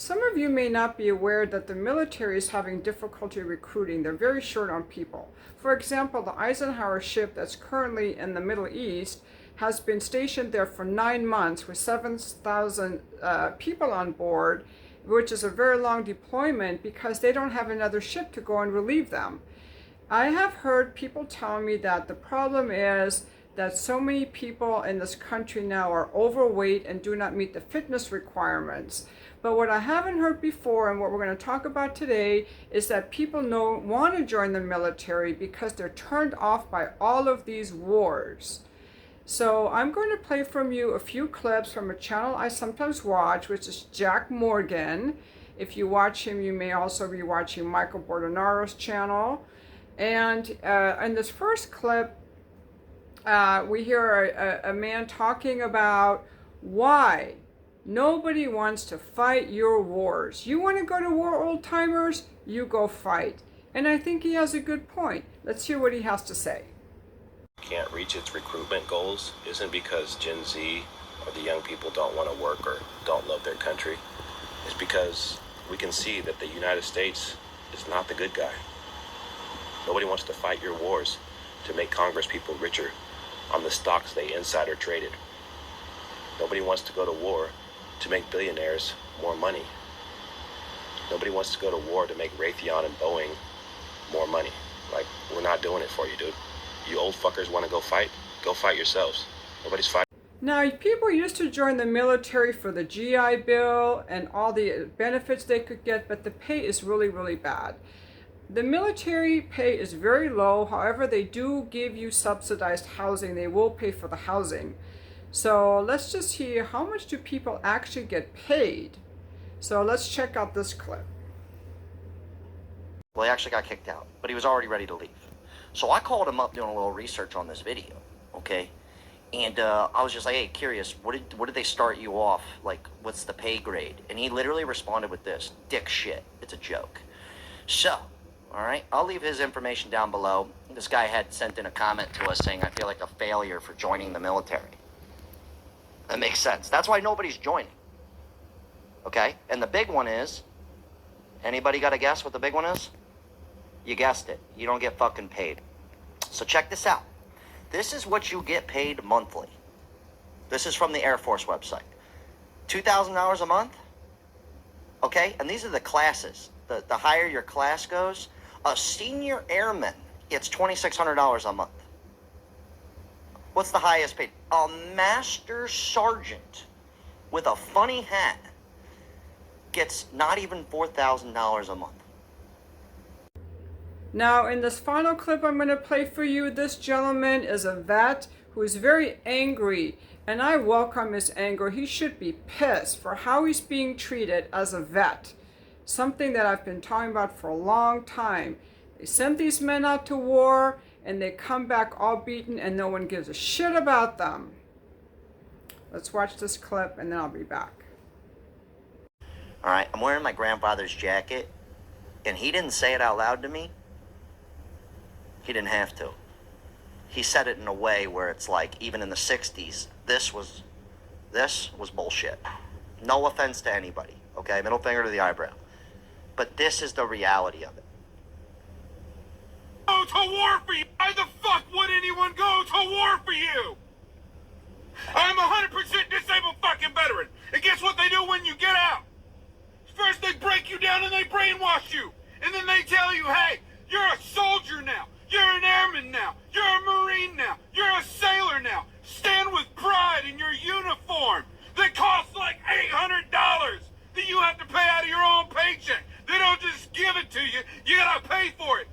Some of you may not be aware that the military is having difficulty recruiting. They're very short on people. For example, the Eisenhower ship that's currently in the Middle East has been stationed there for 9 months with 7,000 people on board, which is a very long deployment because they don't have another ship to go and relieve them. I have heard people tell me that the problem is that so many people in this country now are overweight and do not meet the fitness requirements. But what I haven't heard before, and what we're going to talk about today, is that people want to join the military because they're turned off by all of these wars. So I'm going to play from you a few clips from a channel I sometimes watch, which is Jack Morgan. If you watch him, you may also be watching Michael Bordonaro's channel. And in this first clip, we hear a man talking about why nobody wants to fight your wars. You want to go to war, old timers? You go fight. And I think he has a good point. Let's hear what he has to say. Can't reach its recruitment goals isn't because Gen Z or the young people don't want to work or don't love their country. It's because we can see that the United States is not the good guy. Nobody wants to fight your wars to make Congress people richer on the stocks they insider traded. Nobody wants to go to war to make billionaires more money. Nobody wants to go to war to make Raytheon and Boeing more money. Like, we're not doing it for you, dude. You old fuckers want to go fight? Go fight yourselves. Nobody's fighting. Now, people used to join the military for the GI Bill and all the benefits they could get, but the pay is really, really bad. The military pay is very low. However, they do give you subsidized housing. They will pay for the housing. So let's just hear how much do people actually get paid. So let's check out this clip. Well, he actually got kicked out, but he was already ready to leave. So I called him up doing a little research on this video, okay? And I was just like, hey, curious, what did they start you off? Like, what's the pay grade? And he literally responded with this: dick shit. It's a joke. So, all right, I'll leave his information down below. This guy had sent in a comment to us saying, I feel like a failure for joining the military. That makes sense. That's why nobody's joining. Okay? And the big one is, anybody got a guess what the big one is? You guessed it. You don't get fucking paid. So check this out. This is what you get paid monthly. This is from the Air Force website. $2,000 a month. Okay? And these are the classes. The higher your class goes, a senior airman gets $2,600 a month. What's the highest paid? A master sergeant with a funny hat gets not even $4,000 a month. Now, in this final clip I'm going to play for you, this gentleman is a vet who is very angry, and I welcome his anger. He should be pissed for how he's being treated as a vet. Something that I've been talking about for a long time. They send these men out to war, and they come back all beaten, and no one gives a shit about them. Let's watch this clip, and then I'll be back. All right, I'm wearing my grandfather's jacket, and he didn't say it out loud to me. He didn't have to. He said it in a way where it's like, even in the 60s, this was bullshit. No offense to anybody, okay? Middle finger to the eyebrow. But this is the reality of it. Go to war for you! Why the fuck would anyone go to war for you? I'm a 100% disabled fucking veteran. And guess what they do when you get out? First they break you down and they brainwash you. And then they tell you, hey, you're a soldier now. You're an airman now. You're a Marine now. You're a sailor now. Stand with pride in your uniform that costs like $800 that you have to pay out of your own paycheck. They don't just give it to you. You gotta pay for it.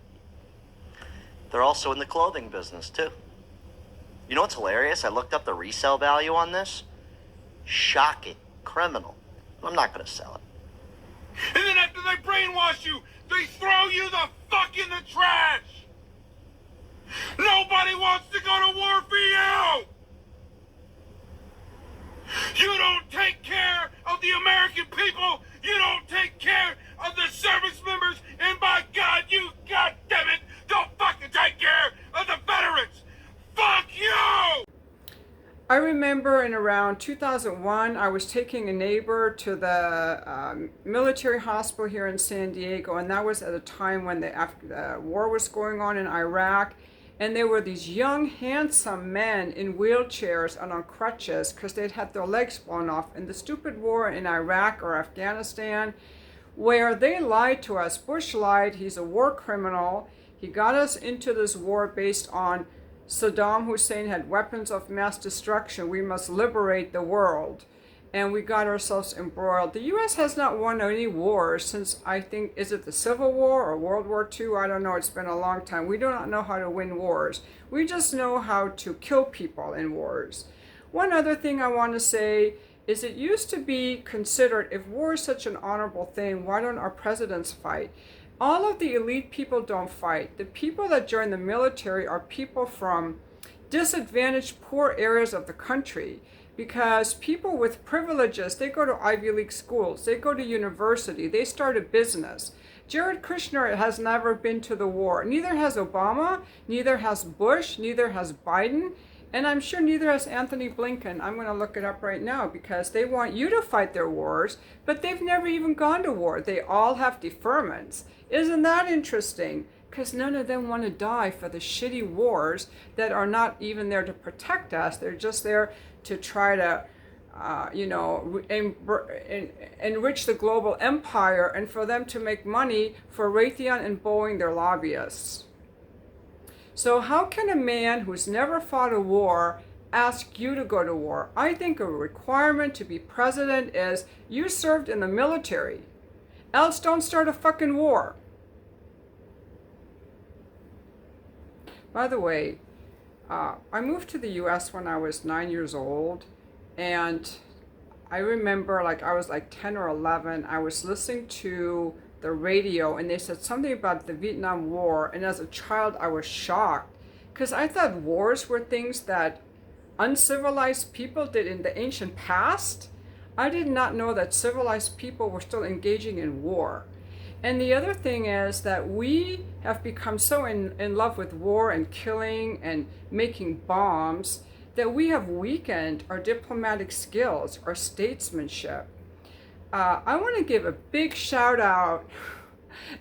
They're also in the clothing business, too. You know what's hilarious? I looked up the resale value on this. Shocking. Criminal. I'm not going to sell it. And then after they brainwash you, they throw you the fuck in the trash. Nobody wants to go to war for you. You don't take care of the American people. You don't take care of the service members. And by God, you goddammit, don't fucking take care of the veterans. Fuck you! I remember in around 2001, I was taking a neighbor to the military hospital here in San Diego, and that was at a time when after the war was going on in Iraq, and there were these young, handsome men in wheelchairs and on crutches because they'd had their legs blown off in the stupid war in Iraq or Afghanistan, where they lied to us. Bush lied, he's a war criminal. He got us into this war based on Saddam Hussein had weapons of mass destruction. We must liberate the world. And we got ourselves embroiled. The U.S. has not won any wars since, I think, is it the Civil War or World War II? I don't know. It's been a long time. We do not know how to win wars. We just know how to kill people in wars. One other thing I want to say is it used to be considered, if war is such an honorable thing, why don't our presidents fight? All of the elite people don't fight. The people that join the military are people from disadvantaged, poor areas of the country, because people with privileges, they go to Ivy League schools, they go to university, they start a business. Jared Kushner has never been to the war. Neither has Obama, neither has Bush, neither has Biden, and I'm sure neither has Anthony Blinken. I'm going to look it up right now because they want you to fight their wars, but they've never even gone to war. They all have deferments. Isn't that interesting? Because none of them want to die for the shitty wars that are not even there to protect us. They're just there to try to, enrich the global empire and for them to make money for Raytheon and Boeing, their lobbyists. So how can a man who's never fought a war ask you to go to war? I think a requirement to be president is you served in the military. Else don't start a fucking war. By the way, I moved to the US when I was 9 years old, and I remember I was 10 or 11, I was listening to the radio and they said something about the Vietnam War, and as a child I was shocked because I thought wars were things that uncivilized people did in the ancient past. I did not know that civilized people were still engaging in war. And the other thing is that we have become so in love with war and killing and making bombs that we have weakened our diplomatic skills, our statesmanship. I want to give a big shout out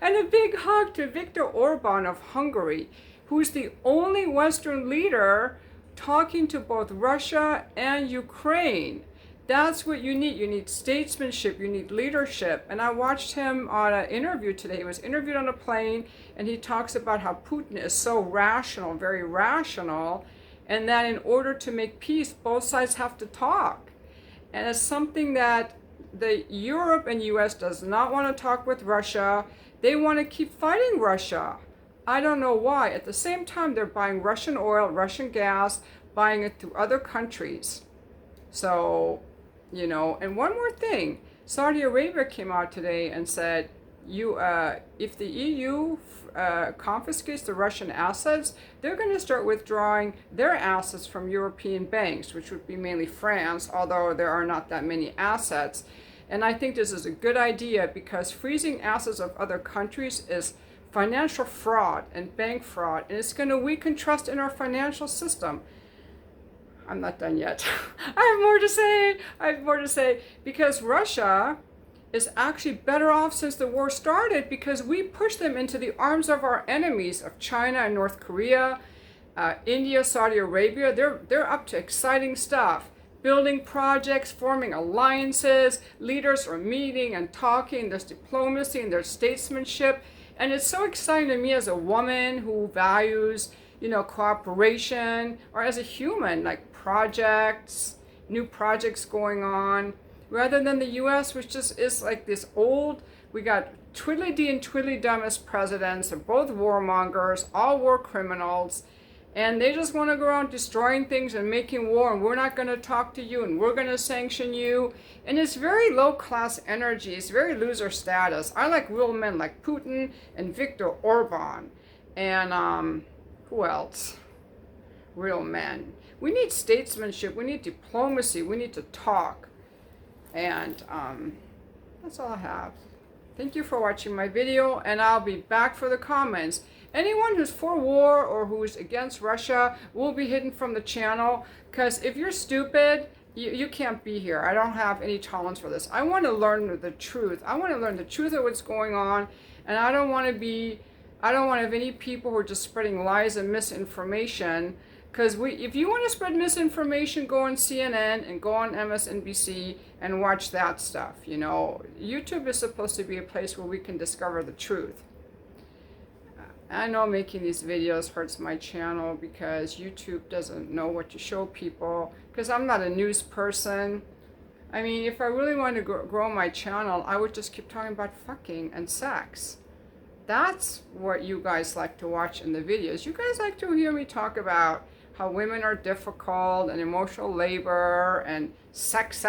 and a big hug to Viktor Orban of Hungary, who's the only Western leader talking to both Russia and Ukraine. That's what you need. You need statesmanship, you need leadership. And I watched him on an interview today. He was interviewed on a plane, and he talks about how Putin is so rational, very rational, and that in order to make peace, both sides have to talk. And it's something that the Europe and US does not want to talk with Russia. They want to keep fighting Russia. I don't know why. At the same time, they're buying Russian oil, Russian gas, buying it through other countries. So, and one more thing, Saudi Arabia came out today and said, if the EU confiscates the Russian assets, they're going to start withdrawing their assets from European banks, which would be mainly France, although there are not that many assets. And I think this is a good idea because freezing assets of other countries is financial fraud and bank fraud, and it's going to weaken trust in our financial system. I'm not done yet. I have more to say because Russia is actually better off since the war started because we pushed them into the arms of our enemies of China and North Korea, India, Saudi Arabia. They're up to exciting stuff. Building projects, forming alliances, leaders are meeting and talking, there's diplomacy and there's statesmanship. And it's so exciting to me as a woman who values, cooperation, or as a human, like projects, new projects going on, rather than the US, which just is like this old, we got twiddly-dee and twiddly-dum as presidents, they're both warmongers, all war criminals, and they just want to go around destroying things and making war, and we're not going to talk to you, and we're going to sanction you. And it's very low-class energy. It's very loser status. I like real men like Putin and Viktor Orban. And who else? Real men. We need statesmanship. We need diplomacy. We need to talk. And that's all I have. Thank you for watching my video, and I'll be back for the comments. Anyone who's for war or who's against Russia will be hidden from the channel, because if you're stupid, you can't be here. I don't have any tolerance for this. I want to learn the truth. I want to learn the truth of what's going on, and I don't want to have any people who are just spreading lies and misinformation. Because if you want to spread misinformation, go on CNN and go on MSNBC and watch that stuff. You know, YouTube is supposed to be a place where we can discover the truth. I know making these videos hurts my channel because YouTube doesn't know what to show people, because I'm not a news person. I mean, if I really wanted to grow my channel, I would just keep talking about fucking and sex. That's what you guys like to watch in the videos. You guys like to hear me talk about how women are difficult and emotional labor and sex.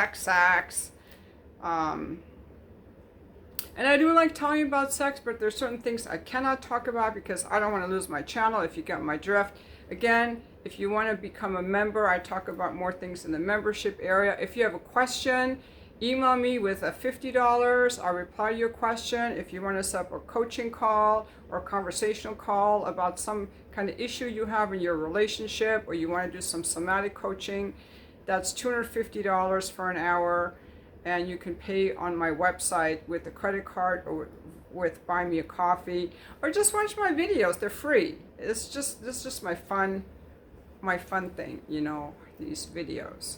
And I do like talking about sex, but there's certain things I cannot talk about because I don't want to lose my channel, if you get my drift. Again, if you want to become a member, I talk about more things in the membership area. If you have a question, email me with a $50. I'll reply to your question. If you want to set up a coaching call or a conversational call about some kind of issue you have in your relationship, or you want to do some somatic coaching, that's $250 for an hour. And you can pay on my website with a credit card or with Buy Me a Coffee, or just watch my videos. They're free. This is just my fun thing, you know, these videos.